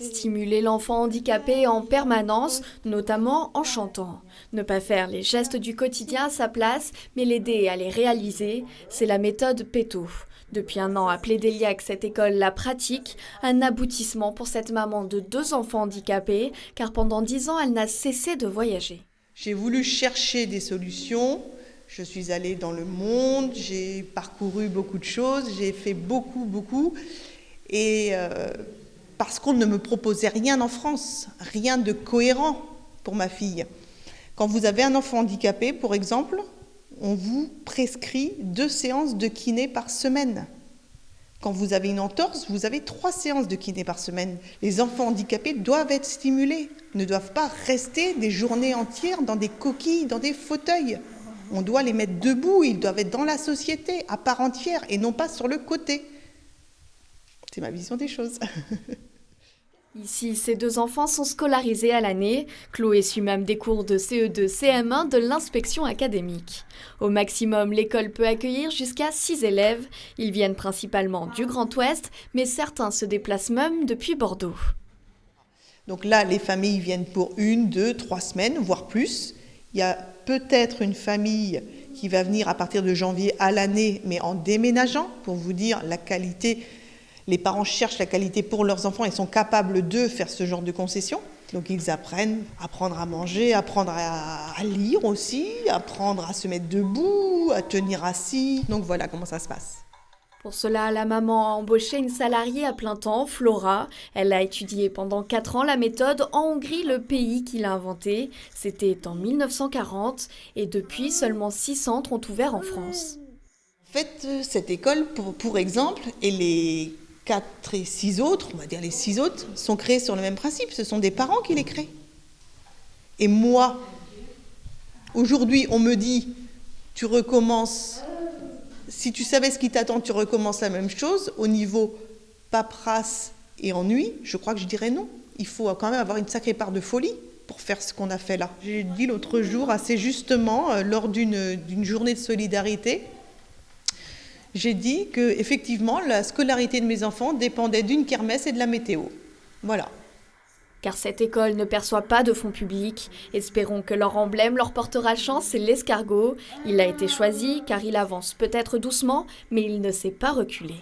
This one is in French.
Stimuler l'enfant handicapé en permanence, notamment en chantant. Ne pas faire les gestes du quotidien à sa place, mais l'aider à les réaliser, c'est la méthode Péto. Depuis 1 an à Plédéliac, cette école la pratique, un aboutissement pour cette maman de 2 enfants handicapés, car pendant 10 ans, elle n'a cessé de voyager. J'ai voulu chercher des solutions, je suis allée dans le monde, j'ai parcouru beaucoup de choses, j'ai fait beaucoup, et parce qu'on ne me proposait rien en France, rien de cohérent pour ma fille. Quand vous avez un enfant handicapé, pour exemple, on vous prescrit 2 séances de kiné par semaine. Quand vous avez une entorse, vous avez 3 séances de kiné par semaine. Les enfants handicapés doivent être stimulés, ne doivent pas rester des journées entières dans des coquilles, dans des fauteuils. On doit les mettre debout, ils doivent être dans la société, à part entière, et non pas sur le côté. C'est ma vision des choses. Ici, ces 2 enfants sont scolarisés à l'année. Chloé suit même des cours de CE2, CM1 de l'inspection académique. Au maximum, l'école peut accueillir jusqu'à 6 élèves. Ils viennent principalement du Grand Ouest, mais certains se déplacent même depuis Bordeaux. Donc là, les familles viennent pour 1, 2, 3 semaines, voire plus. Il y a peut-être une famille qui va venir à partir de janvier à l'année, mais en déménageant, pour vous dire la qualité. Les parents cherchent la qualité pour leurs enfants et sont capables de faire ce genre de concessions. Donc ils apprendre à manger, apprendre à lire aussi, apprendre à se mettre debout, à tenir assis. Donc voilà comment ça se passe. Pour cela, la maman a embauché une salariée à plein temps, Flora. Elle a étudié pendant 4 ans la méthode en Hongrie, le pays qui l'a inventée. C'était en 1940 et depuis, seulement 6 centres ont ouvert en France. En fait, cette école, pour exemple, et les 4 et 6 autres, on va dire les 6 autres, sont créés sur le même principe. Ce sont des parents qui les créent. Et moi, aujourd'hui, on me dit, tu recommences. Si tu savais ce qui t'attend, tu recommences la même chose. Au niveau paperasse et ennui, je crois que je dirais non. Il faut quand même avoir une sacrée part de folie pour faire ce qu'on a fait là. J'ai dit l'autre jour, assez justement, lors d'une journée de solidarité, j'ai dit que effectivement la scolarité de mes enfants dépendait d'une kermesse et de la météo. Voilà. Car cette école ne perçoit pas de fonds publics. Espérons que leur emblème leur portera chance, c'est l'escargot. Il a été choisi car il avance peut-être doucement, mais il ne s'est pas reculé.